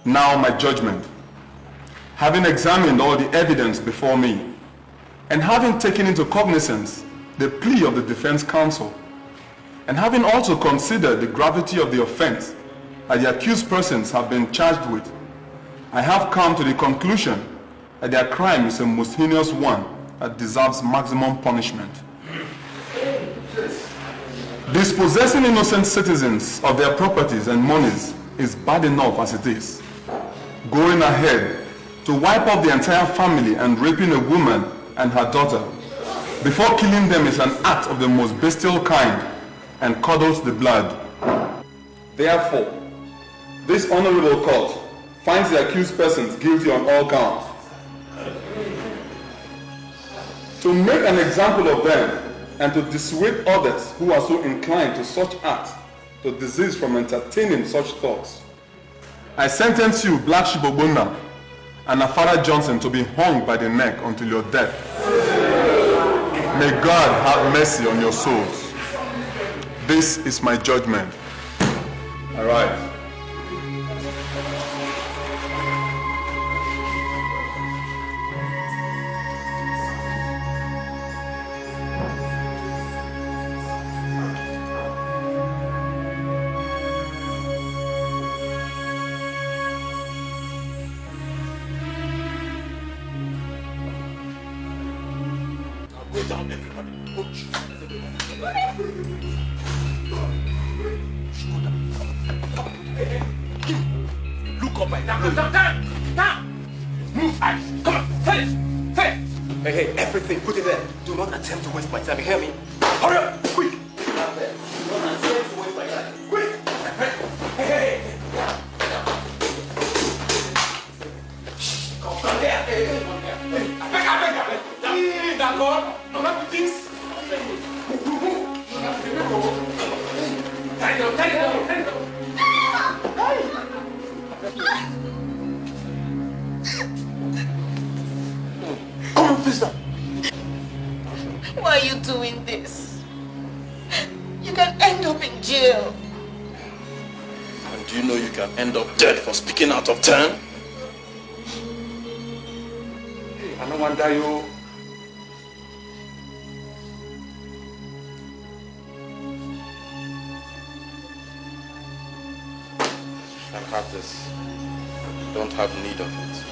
Now my judgment. Having examined all the evidence before me, and having taken into cognizance the plea of the defense counsel, and having also considered the gravity of the offense that the accused persons have been charged with, I have come to the conclusion that their crime is a most heinous one that deserves maximum punishment. Dispossessing innocent citizens of their properties and monies is bad enough as it is. Going ahead to wipe off the entire family and raping a woman and her daughter before killing them is an act of the most bestial kind and curdles the blood. Therefore, this honorable court finds the accused persons guilty on all counts. To make an example of them and to dissuade others who are so inclined to such acts to desist from entertaining such thoughts, I sentence you, Black Sheep Ogbonna and Afara Johnson, to be hung by the neck until your death. May God have mercy on your souls. This is my judgment. All right. Look up right now. Move, eyes. Come on, say it. Say it. Hey, everything, put it there. Do not attempt to waste my time, you hear me? Hurry up, quick. Do not attempt to waste my time. Quick. Hey. Come here. I beg. D'accord. On a plus this. Take it down. Come on, please stop. Why are you doing this? You can end up in jail. And do you know you can end up dead for speaking out of turn? Hey, I don't want to die, you. And have this. Don't have need of it.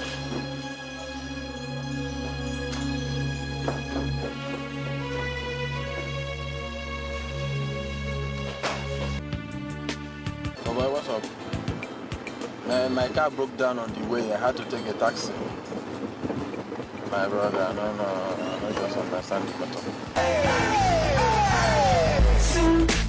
Oh boy, what's up? Man, my car broke down on the way. I had to take a taxi. My brother, I don't just understand the matter.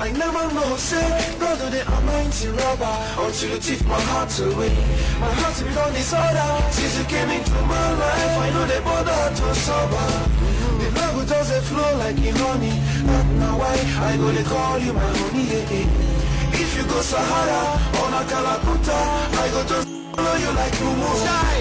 I never know, say, brother, the almighty robber, until you take my heart away. My heart is on disorder, since you came into my life, I know they bother to sober. The love will just flow like in honey, not now why I go to call you my honey, If you go Sahara, on a Kalakuta, I go just follow you like Mumu.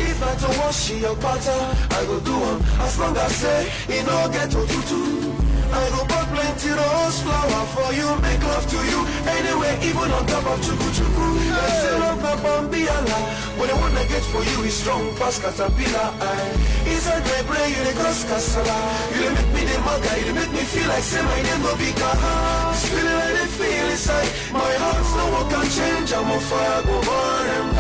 If I don't wash your butter, I go do them, as long as say, it no get to tutu. I go buy plenty rose flower for you, make love to you anyway, even on top of chuku chuku. I say love na bambiala, when the one I get for you is strong, pass caterpillar. Inside my brain, you the cross casala. You dey make me the maga, you dey make me feel like say my name no be Gaha. This feeling like they feel inside my heart's no one can change. I'm on fire, go burn them.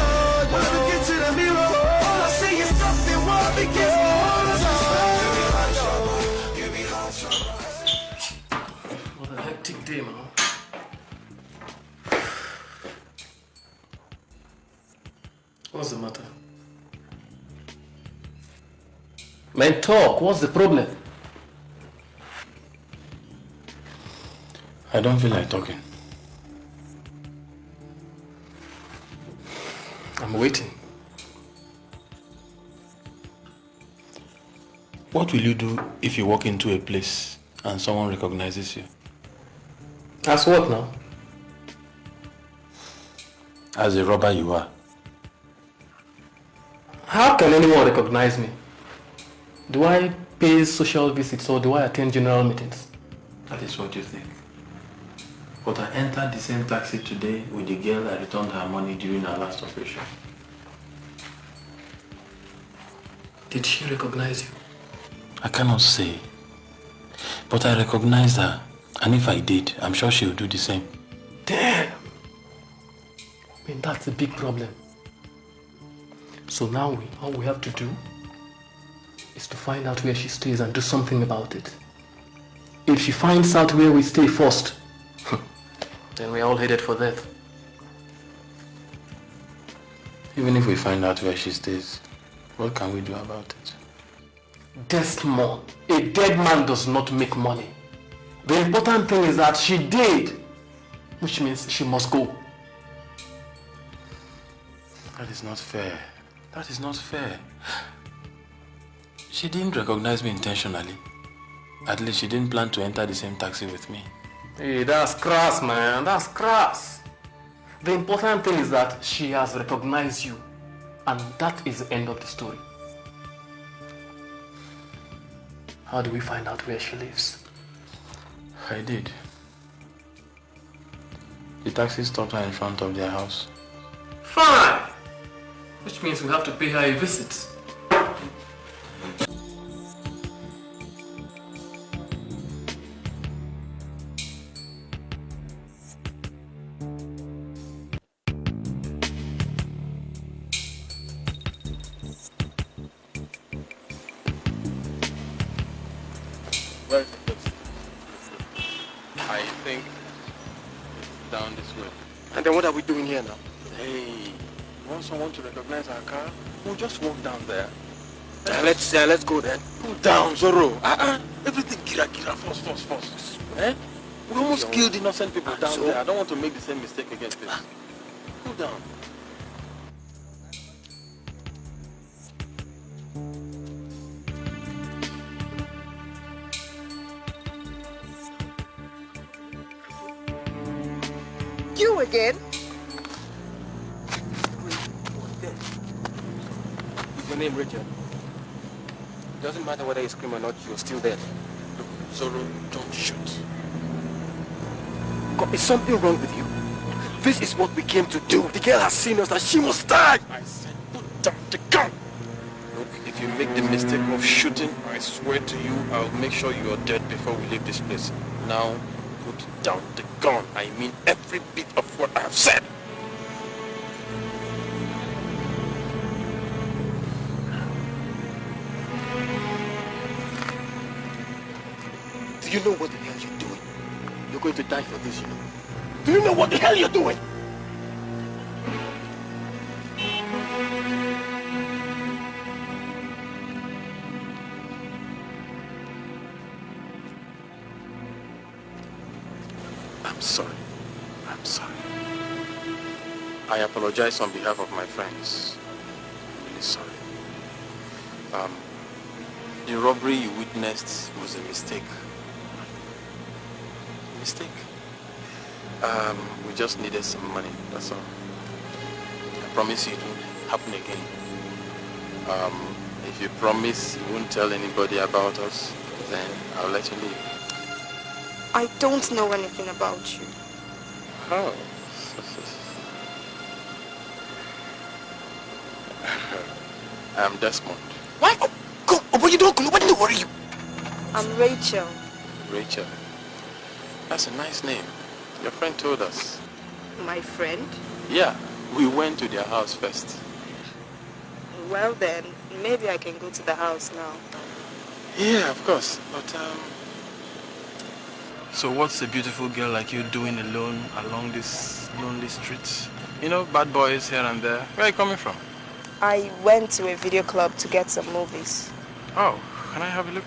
When I look into the mirror, all I see is nothing. Why? Because my heart is hard. You be hot trouble, you be hot trouble. What a hectic day, man. What's the matter? Man, talk. What's the problem? I don't feel like talking. I'm waiting. What will you do if you walk into a place and someone recognizes you? As what now? As a robber you are. How can anyone recognize me? Do I pay social visits or do I attend general meetings? That is what you think. But I entered the same taxi today with the girl I returned her money during our last operation. Did she recognize you? I cannot say. But I recognized her. And if I did, I'm sure she would do the same. Damn! I mean, that's a big problem. So now all we have to do is to find out where she stays and do something about it. If she finds out where we stay first, then we're all headed for death. Even if we find out where she stays, what can we do about it? Desmond, a dead man does not make money. The important thing is that she did, which means she must go. That is not fair. That is not fair. She didn't recognize me intentionally. At least she didn't plan to enter the same taxi with me. Hey, that's crass, man. That's crass. The important thing is that she has recognized you. And that is the end of the story. How do we find out where she lives? I did. The taxi stopped her in front of their house. Fine! Which means we have to pay her a visit. Where is the place? I think it's down this way. And then what are we doing here now? Hey, you want someone to recognize our car? We'll just walk down there. Let's go then. Cool down, Zorro. Everything gira, fast. Eh? We almost killed innocent people down there. I don't want to make the same mistake again, please. Cool down. You again? Is your name Richard? Doesn't matter whether you scream or not, you're still there. Look, Zorro, don't shoot. Is something wrong with you? This is what we came to do. The girl has seen us and she must die! I said put down the gun! Look, if you make the mistake of shooting, I swear to you, I'll make sure you are dead before we leave this place. Now, put down the gun. I mean every bit of what I have said. Do you know what the hell you're doing? You're going to die for this, you know. Do you know what the hell you're doing? I'm sorry. I apologize on behalf of my friends. I'm really sorry. The robbery you witnessed was a mistake. We just needed some money, that's all. I promise you it won't happen again. If you promise you won't tell anybody about us, then I'll let you leave. I don't know anything about you. Oh. I'm Desmond. What? Oh, go! Oh, but you don't go. Nobody will worry you. I'm Rachel. Rachel. That's a nice name. Your friend told us. My friend? Yeah, we went to their house first. Well then, maybe I can go to the house now. Yeah, of course. But, so what's a beautiful girl like you doing alone along this lonely street? You know, bad boys here and there. Where are you coming from? I went to a video club to get some movies. Oh, can I have a look?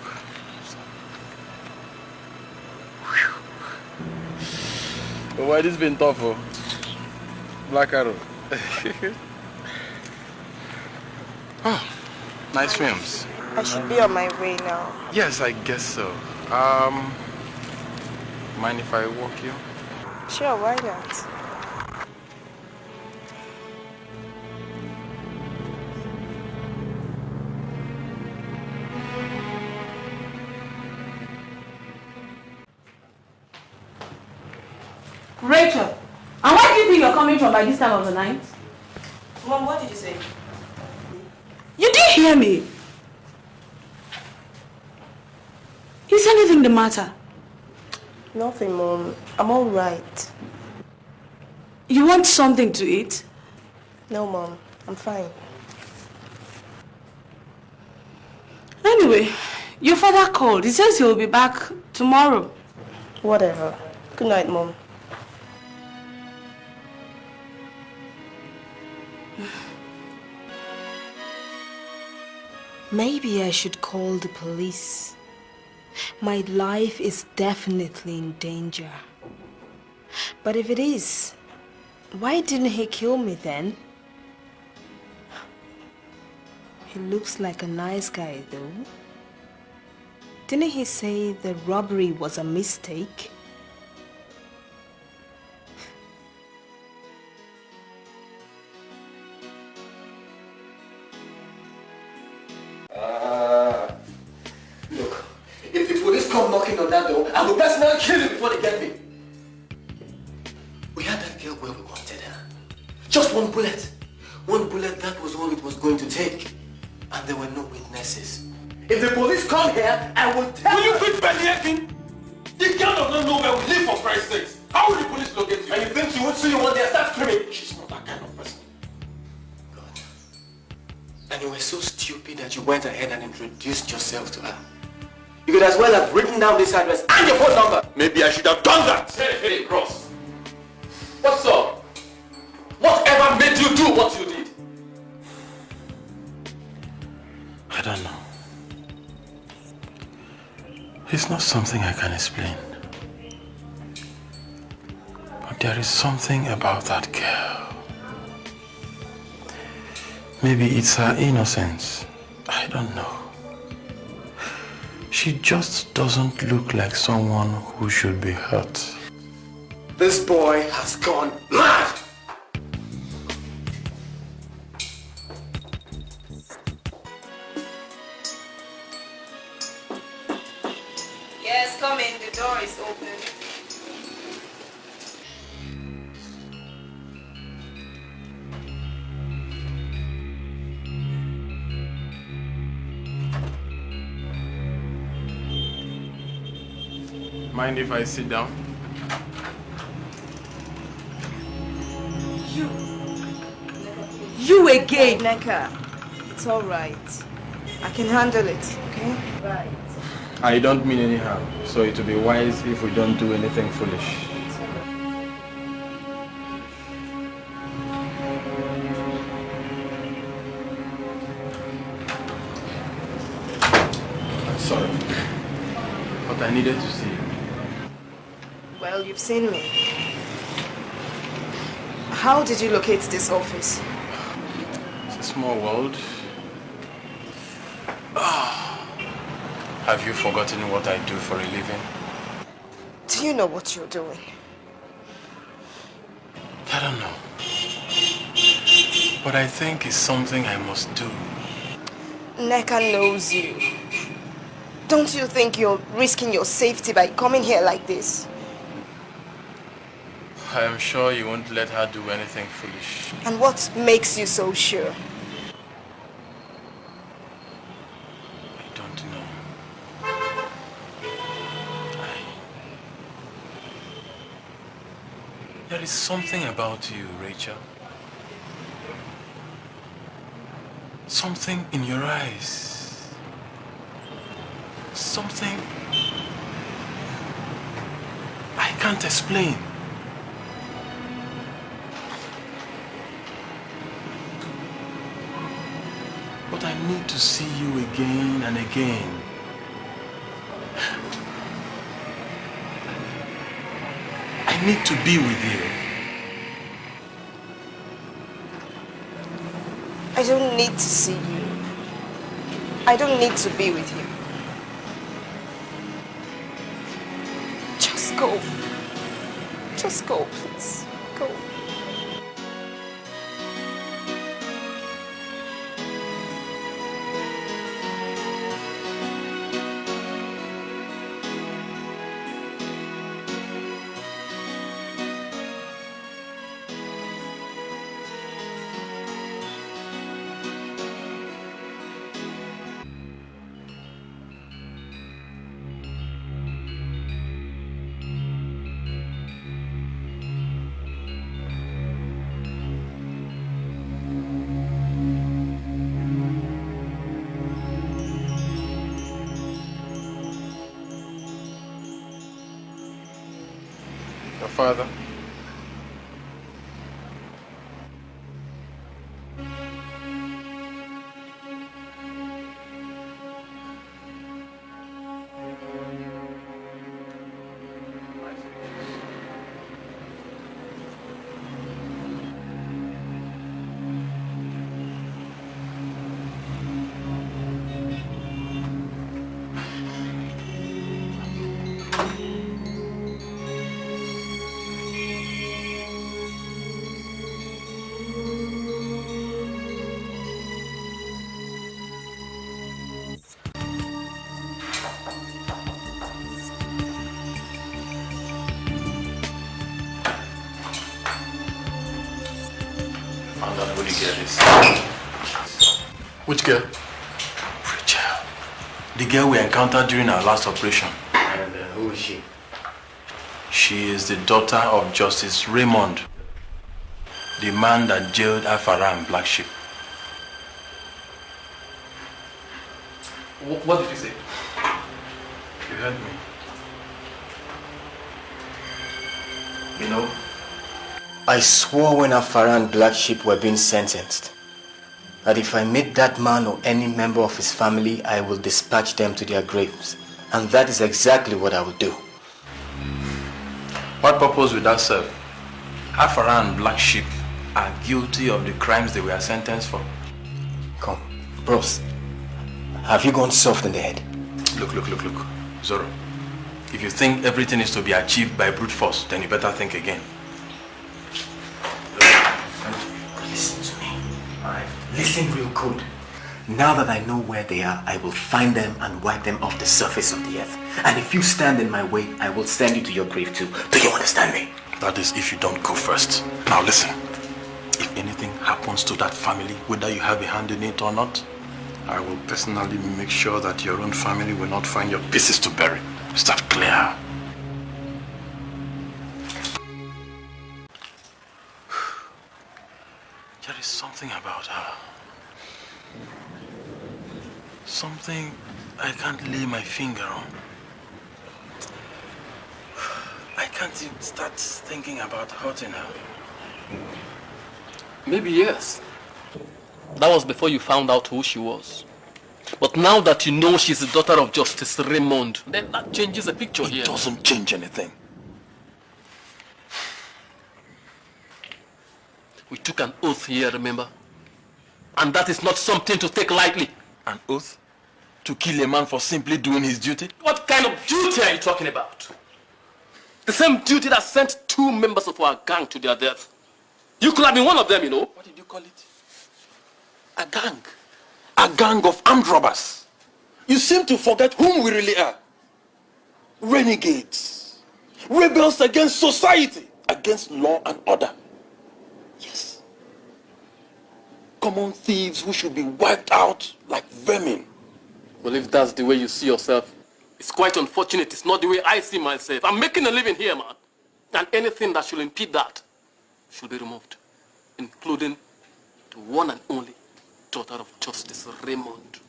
Oh, why this been tough, oh? Black Arrow. Oh, nice films. I should be on my way now. Yes, I guess so. Mind if I walk you? Sure, why not? Rachel, and where do you think you're coming from by this time of the night? Mom, what did you say? You didn't hear me. Is anything the matter? Nothing, Mom. I'm all right. You want something to eat? No, Mom. I'm fine. Anyway, your father called. He says he'll be back tomorrow. Whatever. Good night, Mom. Maybe I should call the police. My life is definitely in danger. But if it is, why didn't he kill me then? He looks like a nice guy though. Didn't he say the robbery was a mistake? Look, if the police come knocking on that door, I will personally kill you before they get me. We had that girl where we wanted her. Just one bullet. One bullet, that was all it was going to take. And there were no witnesses. If the police come here, I will tell Will you quit bellyaching? The girl does not know where we live, for Christ's sake. How will the police locate you? And you think she would see you one day and start screaming? She's not that kind of person. God. And you were so stupid that you went ahead and introduced yourself to her. You could as well have written down this address and your phone number. Maybe I should have done that. Hey, Ross. What's up? Whatever made you do what you did? I don't know. It's not something I can explain. But there is something about that girl. Maybe it's her innocence. I don't know. She just doesn't look like someone who should be hurt. This boy has gone mad! Yes, come in. The door is open. Mind if I sit down? You again, Neka. It's all right. I can handle it, okay? Right. I don't mean any harm, so it will be wise if we don't do anything foolish. I'm sorry, but I needed to see you. Well, you've seen me. How did you locate this office? It's a small world. Have you forgotten what I do for a living? Do you know what you're doing? I don't know. But I think it's something I must do. Neka knows you. Don't you think you're risking your safety by coming here like this? I am sure you won't let her do anything foolish. And what makes you so sure? I don't know. There is something about you, Rachel. Something in your eyes. Something I can't explain. But I need to see you again and again. I need to be with you. I don't need to see you. I don't need to be with you. Just go. Just go, please. Go. father? Found out who the girl is. Which girl? Rachel. The girl we encountered during our last operation. And who is she? She is the daughter of Justice Raymond, the man that jailed Afara and Black Sheep. What did you say? You heard me. You know, I swore when Afara and Black Sheep were being sentenced that if I meet that man or any member of his family, I will dispatch them to their graves. And that is exactly what I will do. what purpose would that serve? Afara and Black Sheep are guilty of the crimes they were sentenced for. Come, bros. Have you gone soft in the head? Look. Zoro, if you think everything is to be achieved by brute force, then you better think again. Listen to me. Alright? Listen real good. Now that I know where they are, I will find them and wipe them off the surface of the earth. And if you stand in my way, I will send you to your grave too. Do you understand me? That is if you don't go first. Now listen, if anything happens to that family, whether you have a hand in it or not, I will personally make sure that your own family will not find your pieces to bury. Is that clear? There is something about her. Something I can't lay my finger on. I can't even start thinking about hurting her. Maybe yes. That was before you found out who she was. But now that you know she's the daughter of Justice Raymond, then that changes the picture here. It doesn't change anything. We took an oath here, remember? And that is not something to take lightly. An oath? To kill a man for simply doing his duty? What kind of duty are you talking about? The same duty that sent 2 members of our gang to their death. You could have been one of them, you know. What did you call it? A gang. A gang of armed robbers. You seem to forget whom we really are. Renegades. Rebels against society. Against law and order. Yes. Common thieves who should be wiped out like vermin. Well, if that's the way you see yourself, it's quite unfortunate. It's not the way I see myself. I'm making a living here, man. And anything that should impede that should be removed. Including the one and only daughter of Justice Raymond.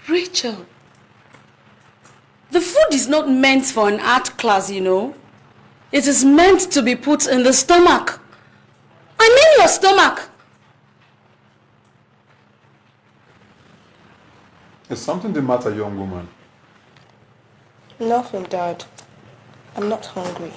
Rachel, the food is not meant for an art class, you know. It is meant to be put in the stomach. I mean your stomach. Is something the matter, young woman? Nothing, Dad. I'm not hungry.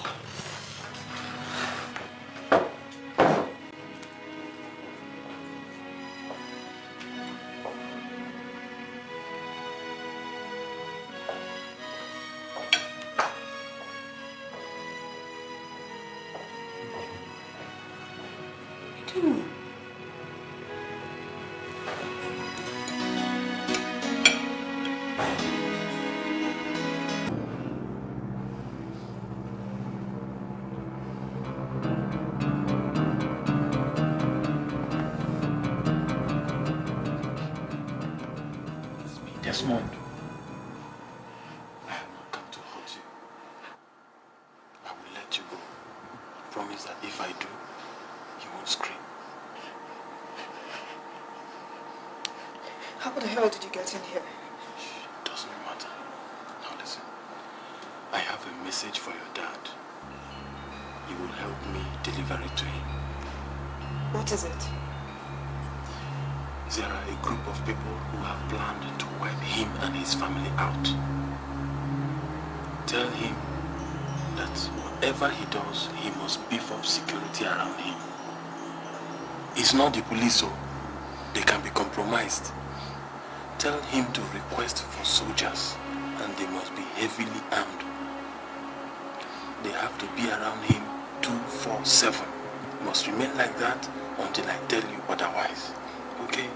How the hell did you get in here? It doesn't matter. Now listen. I have a message for your dad. You will help me deliver it to him. What is it? There are a group of people who have planned to wipe him and his family out. Tell him that whatever he does, he must beef up security around him. It's not the police, so they can be compromised. Tell him to request for soldiers, and they must be heavily armed. They have to be around him 24/7. Must remain like that until I tell you otherwise. Okay?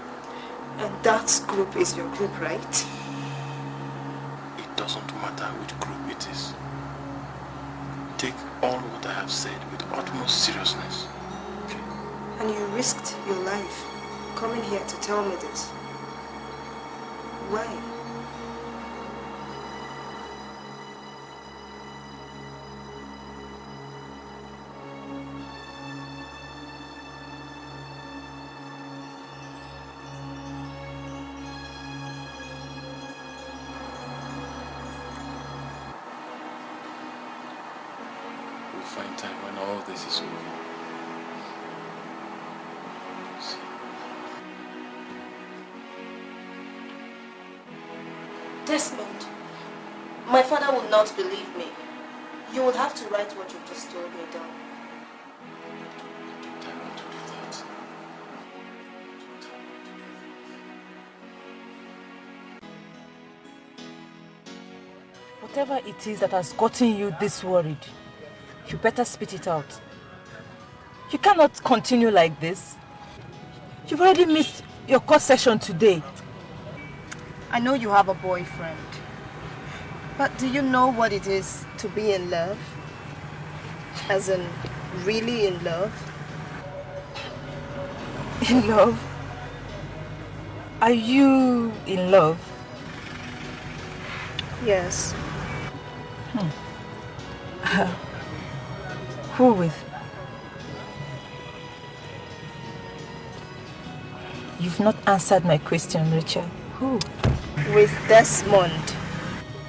And that group is your group, right? It doesn't matter which group it is. Take all what I have said with utmost seriousness. Okay? And you risked your life coming here to tell me this. Why? We'll find time when all of this is over. Desmond, my father will not believe me. You will have to write what you've just told me down. Don't I want to do that? Whatever it is that has gotten you this worried, you better spit it out. You cannot continue like this. You've already missed your court session today. I know you have a boyfriend. But do you know what it is to be in love? As in, really in love? In love? Are you in love? Yes. Who with? You've not answered my question, Rachel. Who? With Desmond.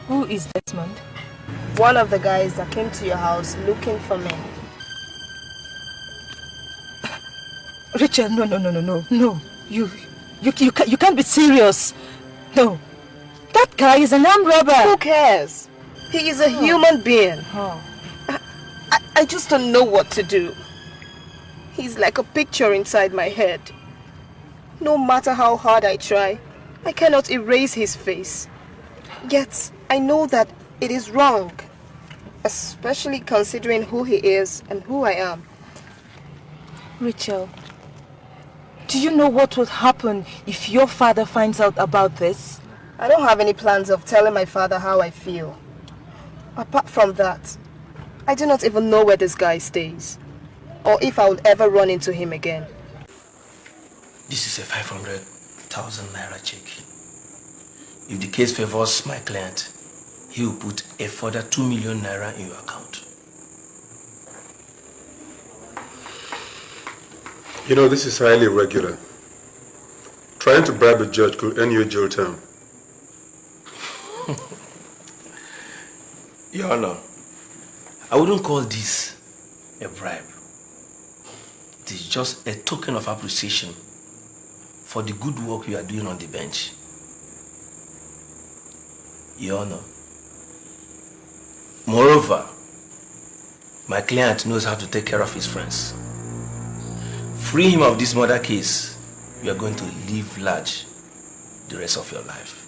Who is Desmond? One of the guys that came to your house looking for me. Rachel, no. You can't be serious. No. That guy is an armed robber. Who cares? He is a human being. I just don't know what to do. He's like a picture inside my head. No matter how hard I try, I cannot erase his face. Yet, I know that it is wrong. Especially considering who he is and who I am. Rachel, do you know what would happen if your father finds out about this? I don't have any plans of telling my father how I feel. Apart from that, I do not even know where this guy stays. Or if I will ever run into him again. This is a 500,000 naira check. If the case favors my client, he will put a further 2 million naira in your account. You know, this is highly irregular. Trying to bribe a judge could earn you a jail term. Your Honor, I wouldn't call this a bribe. It is just a token of appreciation for the good work you are doing on the bench. Your Honor, moreover, my client knows how to take care of his friends. Free him of this murder case, you are going to live large the rest of your life.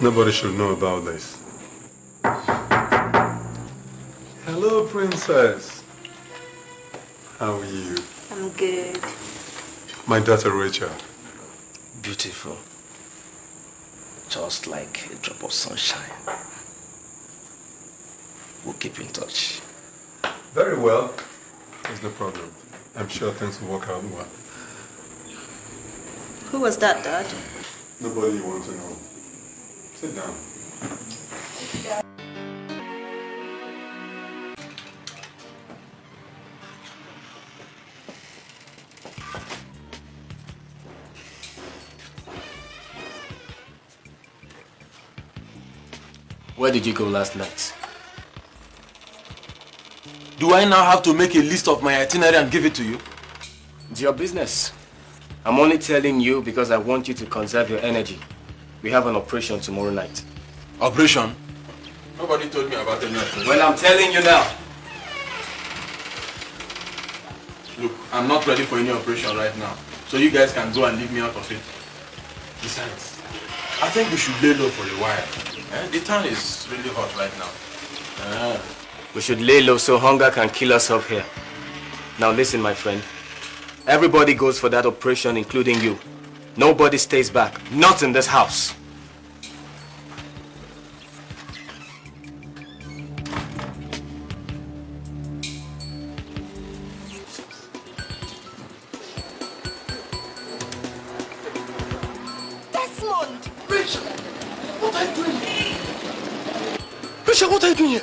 Nobody should know about this. Hello, princess. How are you? I'm good. My daughter, Rachel. Beautiful. Just like a drop of sunshine. We'll keep in touch. Very well. There's no problem. I'm sure things will work out well. Who was that, Dad? Nobody you want to know. Sit down. Where did you go last night? Do I now have to make a list of my itinerary and give it to you? It's your business. I'm only telling you because I want you to conserve your energy. We have an operation tomorrow night. Operation? Nobody told me about any operation. Well, I'm telling you now. Look, I'm not ready for any operation right now. So you guys can go and leave me out of it. Besides, I think we should lay low for a while. The town is really hot right now. We should lay low so hunger can kill us up here. Now listen, my friend. Everybody goes for that operation, including you. Nobody stays back. Not in this house. Desmond! Rachel! What are you doing here? Rachel, what are you doing here?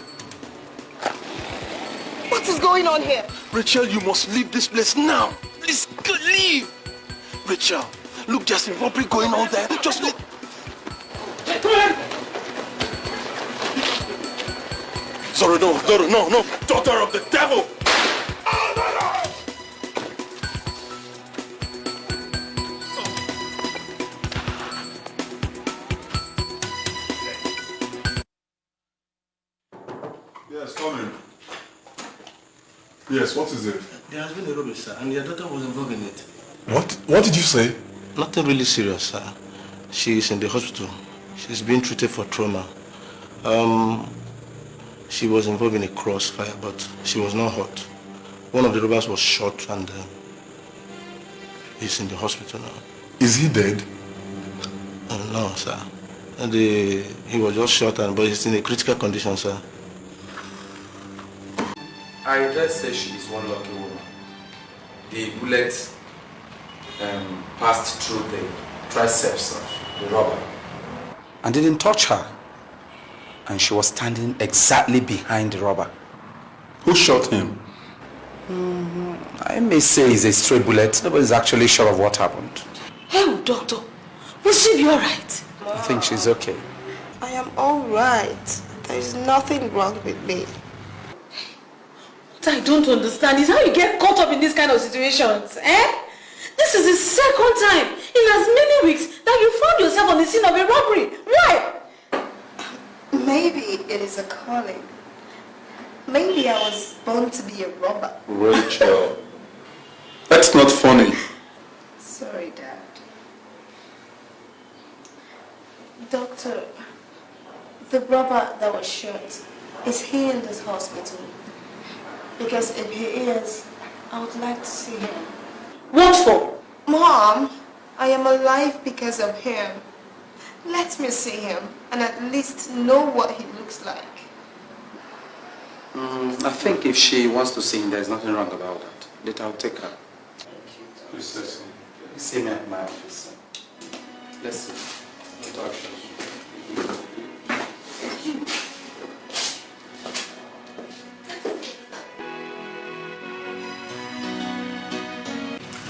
What is going on here? Rachel, you must leave this place now. Please, leave. Rachel, look, there's a robbery going on there. Just leave. Sorry, no. Daughter of the devil. Yes, come in. Yes, what is it? There has been a robbery, sir, and your daughter was involved in it. What? What did you say? Nothing really serious, sir. She is in the hospital. She's being treated for trauma. She was involved in a crossfire, but she was not hurt. One of the robbers was shot and he's in the hospital now. Is he dead? No, sir. He was just shot, but he's in a critical condition, sir. I dare say she is one lucky woman. The bullet passed through the triceps of the robber and didn't touch her. And she was standing exactly behind the robber. Who shot him? I may say it's a stray bullet. Nobody's actually sure of what happened. Oh, doctor, will she be alright? I think she's okay. I am all right. There is nothing wrong with me. What I don't understand is how you get caught up in these kind of situations, eh? This is the second time in as many weeks that you found yourself on the scene of a robbery. Why? Maybe it is a calling. Maybe I was born to be a robber. Rachel. That's not funny. Sorry, Dad. Doctor, the robber that was shot, is he in this hospital? Because if he is, I would like to see him. What for? Mom, I am alive because of him. Let me see him and at least know what he looks like. I think if she wants to see him, there's nothing wrong about that. Later I'll take her. Please listen. See me at my office. Let's see. Introductions.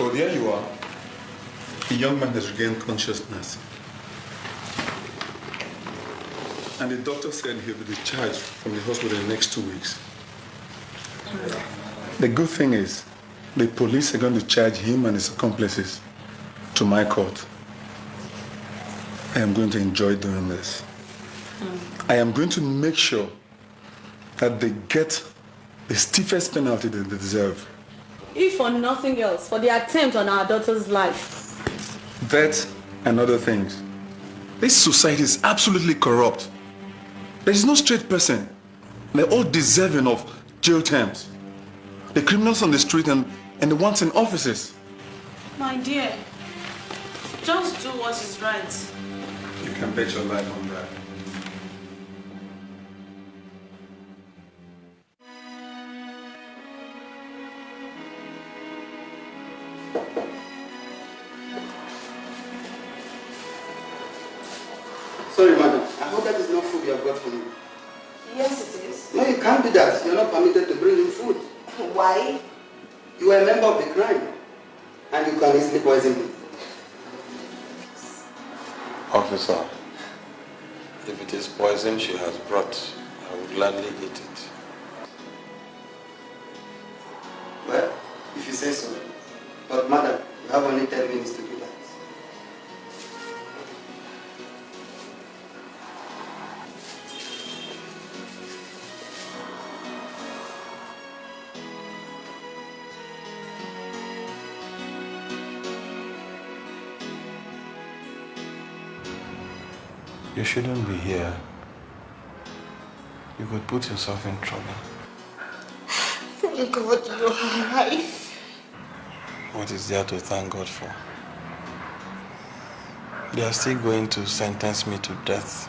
Oh, there you are. The young man has regained consciousness. And the doctor said he'll be discharged from the hospital in the next 2 weeks. The good thing is, the police are going to charge him and his accomplices to my court. I am going to enjoy doing this. I am going to make sure that they get the stiffest penalty that they deserve. If for nothing else, for the attempt on our daughter's life. That and other things. This society is absolutely corrupt. There is no straight person. They're all deserving of jail terms. The criminals on the street and the ones in offices. My dear, just do what is right. You can bet your life on that. Sorry, madam. I hope that is not food you have got for me. Yes, it is. No, you can't do that. You're not permitted to bring in food. Why? You are a member of the crime, and you can easily poison me. Officer, If it is poison she has brought, I would gladly eat it. Well, if you say so. But madam, you have only 10 minutes to do that. You shouldn't be here. You could put yourself in trouble. Thank God you're alive. What is there to thank God for? They are still going to sentence me to death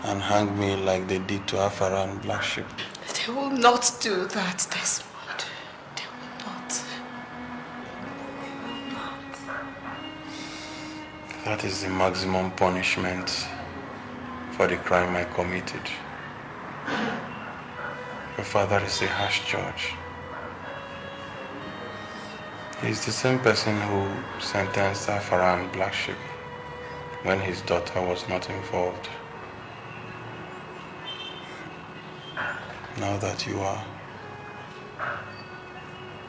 and hang me like they did to Afara and Black Sheep. They will not do that, Desmond. They will not. That is the maximum punishment for the crime I committed. Your father is a harsh judge. He is the same person who sentenced Afara and Black Sheep when his daughter was not involved. Now that you are,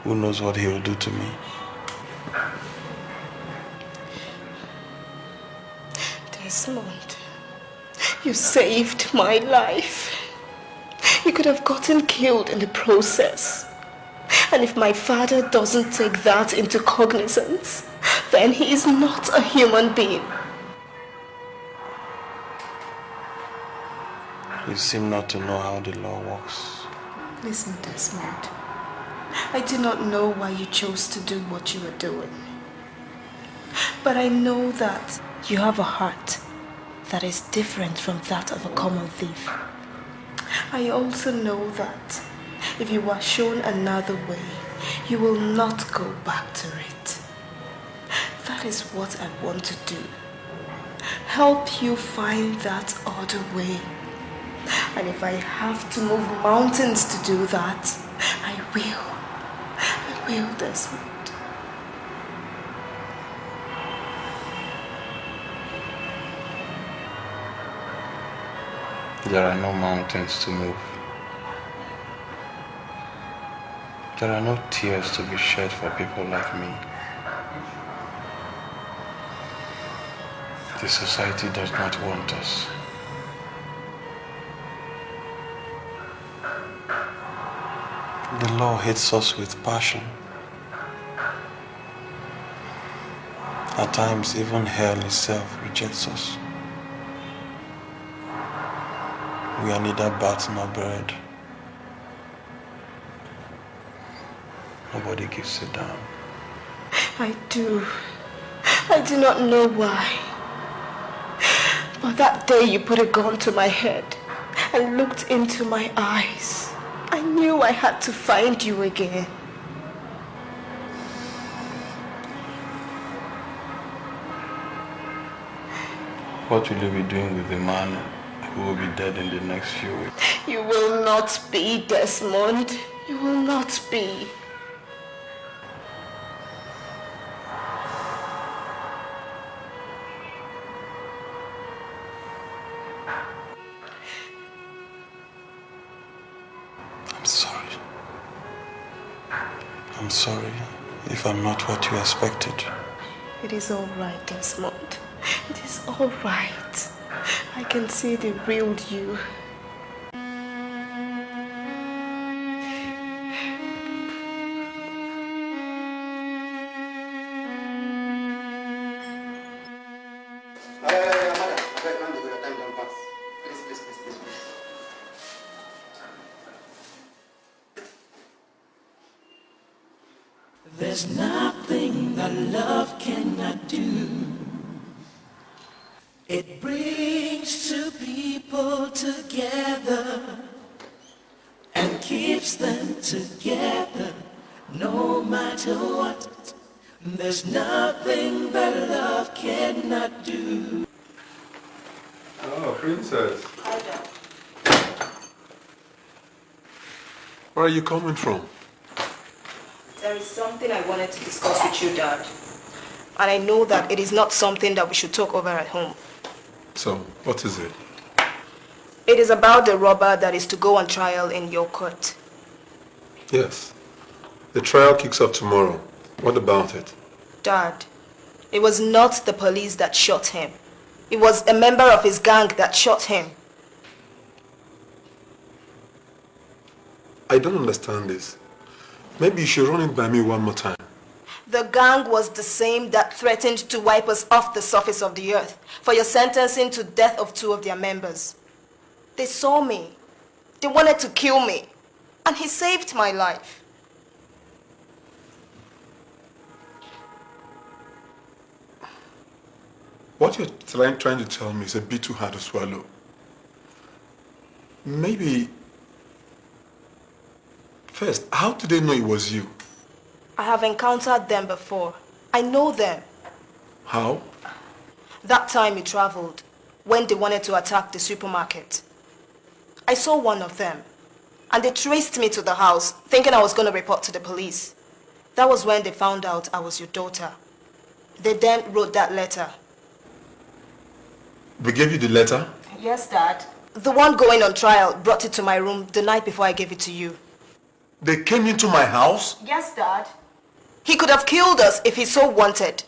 who knows what he will do to me? Desmond, you saved my life. You could have gotten killed in the process. And if my father doesn't take that into cognizance, then he is not a human being. You seem not to know how the law works. Listen, Desmond. I do not know why you chose to do what you were doing. But I know that you have a heart that is different from that of a common thief. I also know that if you are shown another way, you will not go back to it. That is what I want to do. Help you find that other way. And if I have to move mountains to do that, I will. I will, Desmond. There are no mountains to move. There are no tears to be shed for people like me. The society does not want us. The law hates us with passion. At times, even hell itself rejects us. We are neither bat nor bird. Nobody gives a damn. I do. I do not know why. But that day you put a gun to my head and looked into my eyes, I knew I had to find you again. What will you be doing with the man who will be dead in the next few weeks? You will not be, Desmond. You will not be. I'm sorry if I'm not what you expected. It is all right, Desmond. It is all right. I can see the real you. There's nothing that love cannot do. It brings two people together and keeps them together no matter what. There's nothing that love cannot do. Oh, Princess. Hi, Dad. Where are you coming from? There is something I wanted to discuss with you, Dad. And I know that it is not something that we should talk over at home. So, what is it? It is about the robber that is to go on trial in your court. Yes. The trial kicks off tomorrow. What about it? Dad, it was not the police that shot him. It was a member of his gang that shot him. I don't understand this. Maybe you should run it by me one more time. The gang was the same that threatened to wipe us off the surface of the earth for your sentencing to death of 2 of their members. They saw me. They wanted to kill me. And he saved my life. What you're trying to tell me is a bit too hard to swallow. Maybe... First, how did they know it was you? I have encountered them before. I know them. How? That time we traveled, when they wanted to attack the supermarket. I saw one of them, and they traced me to the house, thinking I was going to report to the police. That was when they found out I was your daughter. They then wrote that letter. They gave you the letter? Yes, Dad. The one going on trial brought it to my room the night before I gave it to you. They came into my house? Yes, Dad. He could have killed us if he so wanted.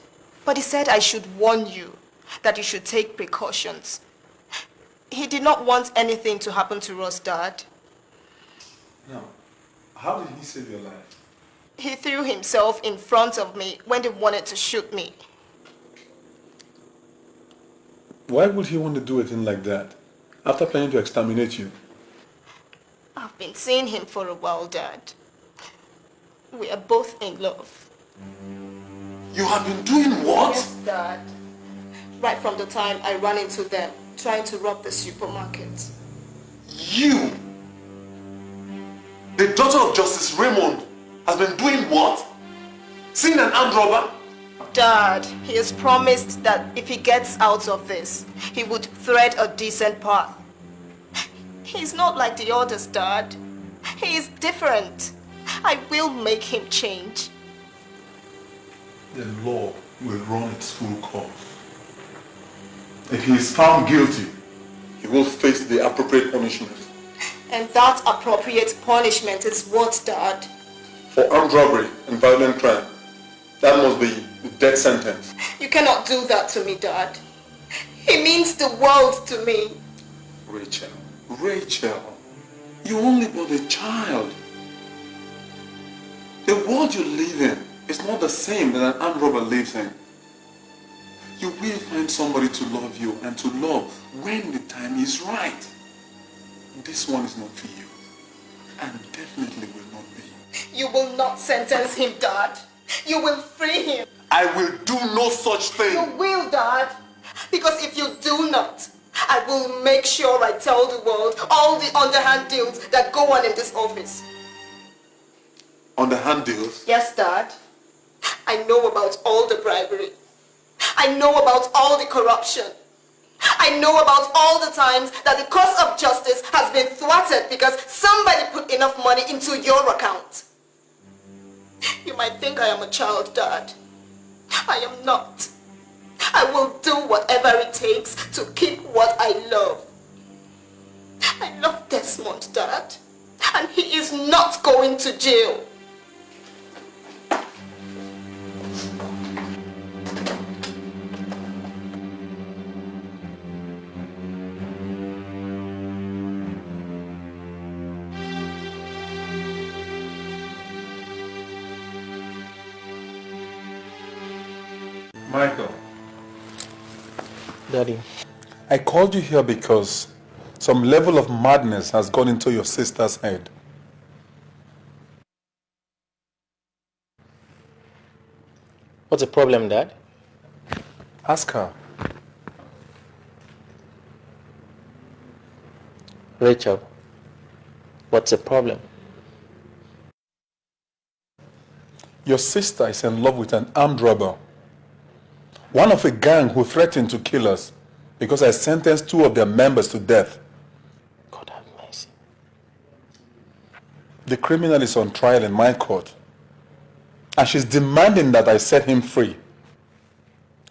But he said I should warn you that you should take precautions. He did not want anything to happen to us, Dad. No. How did he save your life? He threw himself in front of me when they wanted to shoot me. Why would he want to do a thing like that? After planning to exterminate you? I've been seeing him for a while, Dad. We are both in love. You have been doing what? Yes, Dad. Right from the time I ran into them, trying to rob the supermarket. You? The daughter of Justice Raymond has been doing what? Seeing an armed robber? Dad, he has promised that if he gets out of this, he would tread a decent path. He's not like the others, Dad. He is different. I will make him change. The law will run its full course. If he is found guilty, he will face the appropriate punishment. And that appropriate punishment is what, Dad? For armed robbery and violent crime, that must be the death sentence. You cannot do that to me, Dad. He means the world to me. Rachel, you only but a child. The world you live in is not the same that an armed robber lives in. You will find somebody to love you and to love when the time is right. This one is not for you, and definitely will not be. You will not sentence him, Dad. You will free him. I will do no such thing. You will, Dad. Because if you do not, I will make sure I tell the world all the underhand deals that go on in this office. Underhand deals? Yes, Dad. I know about all the bribery. I know about all the corruption. I know about all the times that the cause of justice has been thwarted because somebody put enough money into your account. You might think I am a child, Dad. I am not. I will do whatever it takes to keep what I love. I love Desmond, Dad. And he is not going to jail. Michael. Daddy. I called you here because some level of madness has gone into your sister's head. What's the problem, Dad? Ask her. Rachel, what's the problem? Your sister is in love with an armed robber. One of a gang who threatened to kill us because I sentenced 2 of their members to death. God have mercy. The criminal is on trial in my court. And she's demanding that I set him free.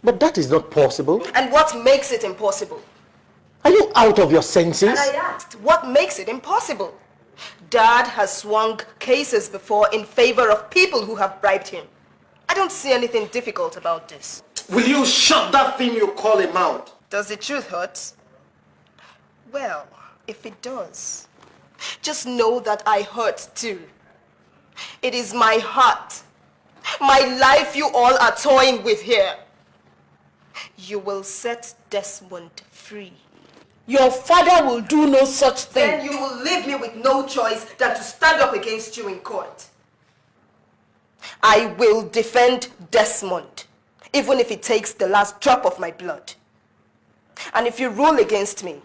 But that is not possible. And what makes it impossible? Are you out of your senses? And I asked, what makes it impossible? Dad has swung cases before in favor of people who have bribed him. I don't see anything difficult about this. Will you shut that thing you call a mouth? Does the truth hurt? Well, if it does, just know that I hurt too. It is my heart, my life you all are toying with here. You will set Desmond free. Your father will do no such thing. Then you will leave me with no choice than to stand up against you in court. I will defend Desmond, even if it takes the last drop of my blood. And if you rule against me,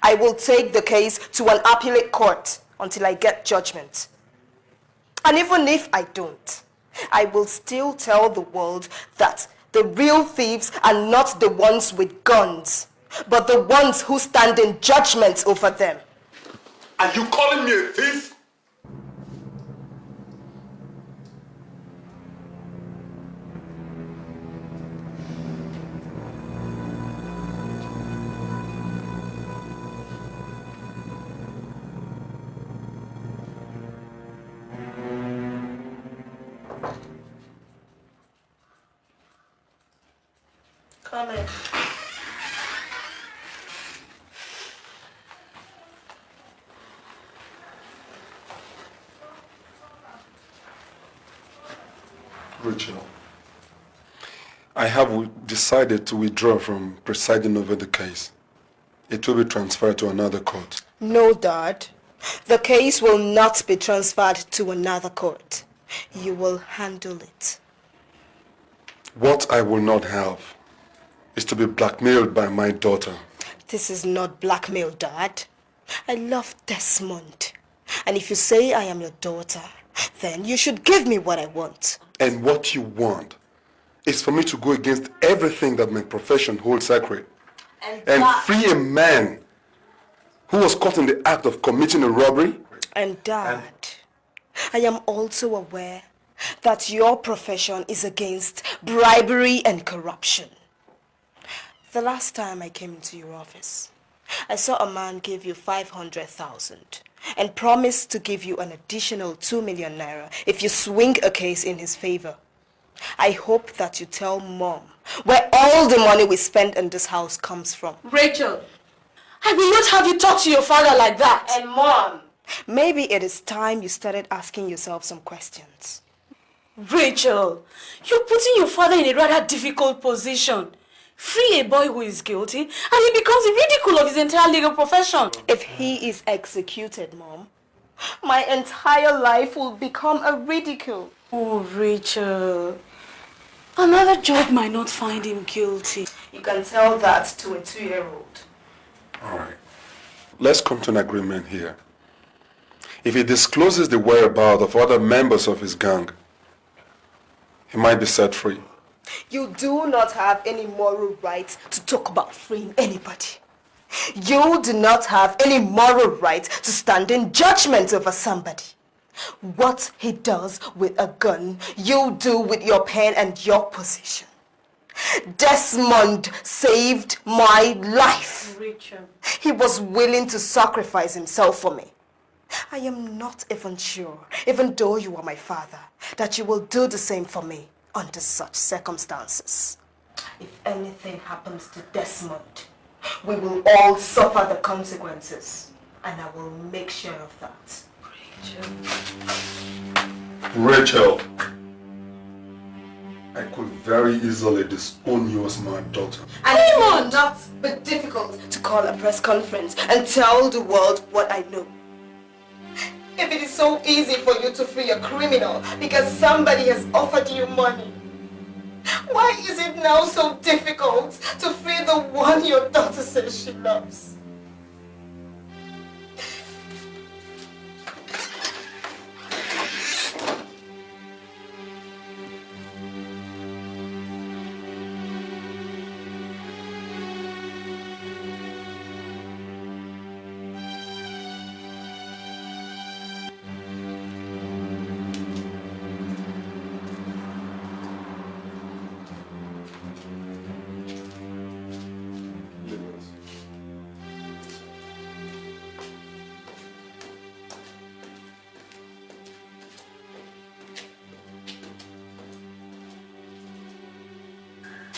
I will take the case to an appellate court until I get judgment. And even if I don't, I will still tell the world that the real thieves are not the ones with guns, but the ones who stand in judgment over them. Are you calling me a thief? Come in. Rachel, I have decided to withdraw from presiding over the case. It will be transferred to another court. No, Dad. The case will not be transferred to another court. You will handle it. What I will not have is to be blackmailed by my daughter. This is not blackmail, Dad. I love Desmond. And if you say I am your daughter, then you should give me what I want. And what you want is for me to go against everything that my profession holds sacred and free a man who was caught in the act of committing a robbery. And Dad, I am also aware that your profession is against bribery and corruption. The last time I came into your office, I saw a man give you 500,000 and promised to give you an additional 2 million naira if you swing a case in his favor. I hope that you tell Mom where all the money we spend in this house comes from. Rachel, I will not have you talk to your father like that. And Mom, maybe it is time you started asking yourself some questions. Rachel, you're putting your father in a rather difficult position. Free a boy who is guilty, and he becomes the ridicule of his entire legal profession. If he is executed, Mom, my entire life will become a ridicule. Oh, Rachel, another judge might not find him guilty. You can tell that to a 2-year-old. All right. Let's come to an agreement here. If he discloses the whereabouts of other members of his gang, he might be set free. You do not have any moral right to talk about freeing anybody. You do not have any moral right to stand in judgment over somebody. What he does with a gun, you do with your pen and your position. Desmond saved my life. Rachel. He was willing to sacrifice himself for me. I am not even sure, even though you are my father, that you will do the same for me under such circumstances. If anything happens to Desmond, we will all suffer the consequences, and I will make sure of that. Rachel, I could very easily disown you as my daughter. And it will not be difficult to call a press conference and tell the world what I know. If it is so easy for you to free a criminal because somebody has offered you money, why is it now so difficult to free the one your daughter says she loves?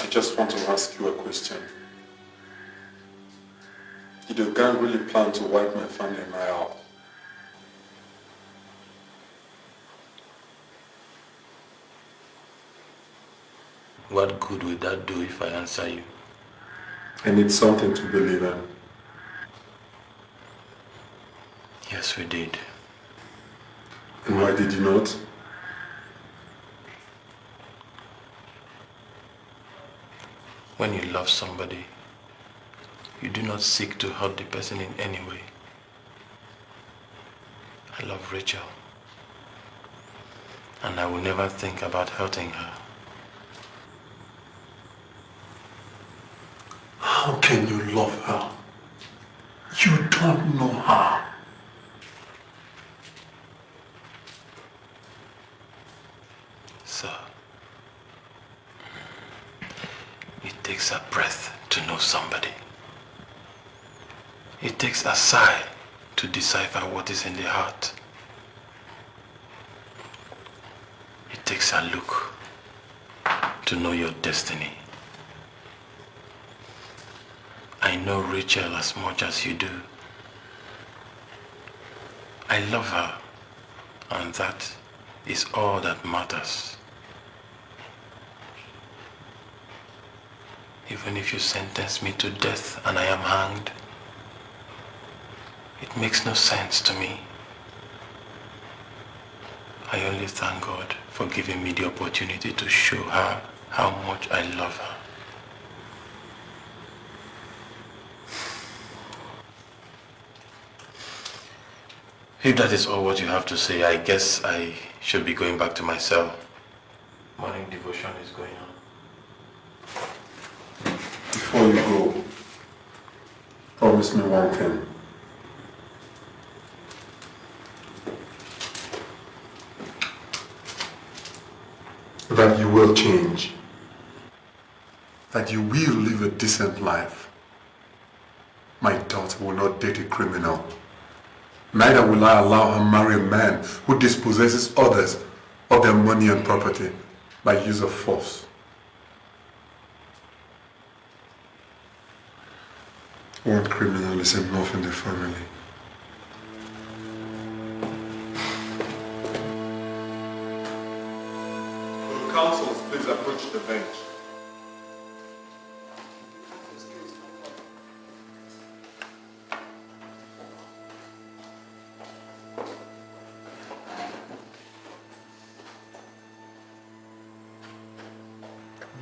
I just want to ask you a question. Did your gang really plan to wipe my family and I out? What good will that do if I answer you? I need something to believe in. Yes, we did. And why did you not? When you love somebody, you do not seek to hurt the person in any way. I love Rachel, and I will never think about hurting her. How can you love her? You don't know her. Sir, it takes a breath to know somebody. It takes a sigh to decipher what is in the heart. It takes a look to know your destiny. I know Rachel as much as you do. I love her, and that is all that matters. Even if you sentence me to death and I am hanged, it makes no sense to me. I only thank God for giving me the opportunity to show her how much I love her. If that is all what you have to say, I guess I should be going back to my cell. Morning devotion is going on. Before you go, promise me one thing. That you will change. That you will live a decent life. My daughter will not date a criminal. Neither will I allow her marry a man who dispossesses others of their money and property by use of force. One criminal is enough in the family. Will the councils please approach the bench?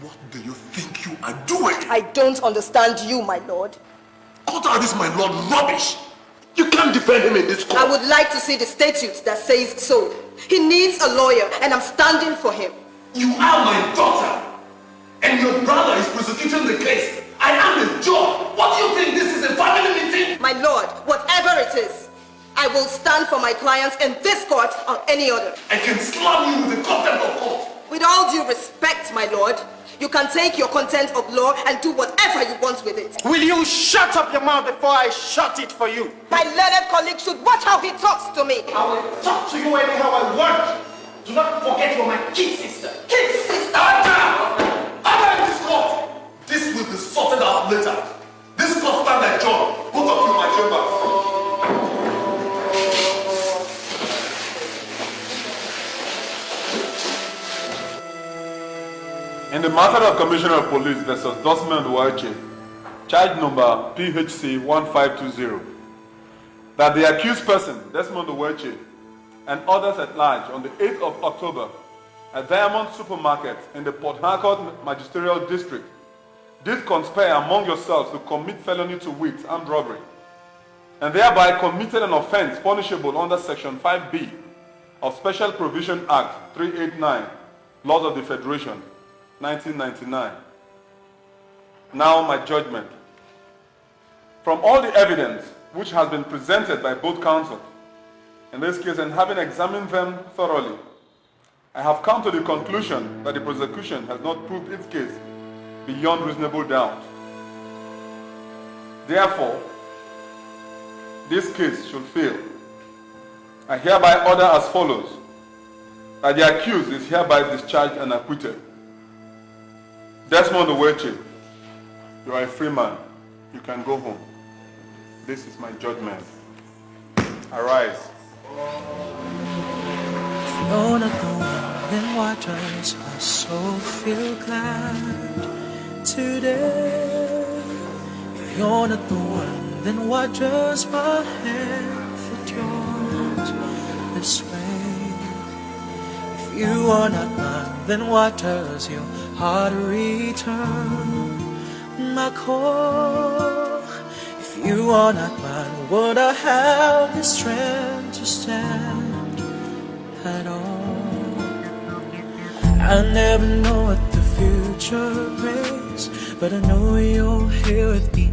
What do you think you are doing? I don't understand you, my lord. What are this, my lord, rubbish? You can't defend him in this court. I would like to see the statute that says so. He needs a lawyer, and I'm standing for him. You are my daughter, and your brother is prosecuting the case. I am a judge. What do you think this is, a family meeting? My lord, whatever it is, I will stand for my clients in this court or any other. I can slap you with the contempt of court. With all due respect, my lord, you can take your content of law and do whatever you want with it. Will you shut up your mouth before I shut it for you? My learned colleague should watch how he talks to me. I will talk to you anyhow I want. Do not forget you're my kid sister. Kid sister! Anna in this court! This will be sorted out later. This court stand like John. Both of you in my chamber. In the matter of Commissioner of Police versus Desmond Uwache, charge number PHC 1520, that the accused person, Desmond Uwache, and others at large on the 8th of October at Diamond Supermarket in the Port Harcourt Magisterial District did conspire among yourselves to commit felony to wit, armed robbery, and thereby committed an offense punishable under Section 5B of Special Provision Act 389, Laws of the Federation, 1999. Now my judgment. From all the evidence which has been presented by both counsel, in this case, and having examined them thoroughly, I have come to the conclusion that the prosecution has not proved its case beyond reasonable doubt. Therefore, this case should fail. I hereby order as follows, that the accused is hereby discharged and acquitted. Desmond Owechi, you are a free man. You can go home. This is my judgment. Arise. You're not the one, then why does my soul feel glad today? If you're not the one, then why does my head feel yours this way? If you are not mine, then why does your heart return my call? If you are not mine, would I have the strength to stand at all? I never know what the future brings, but I know you're here with me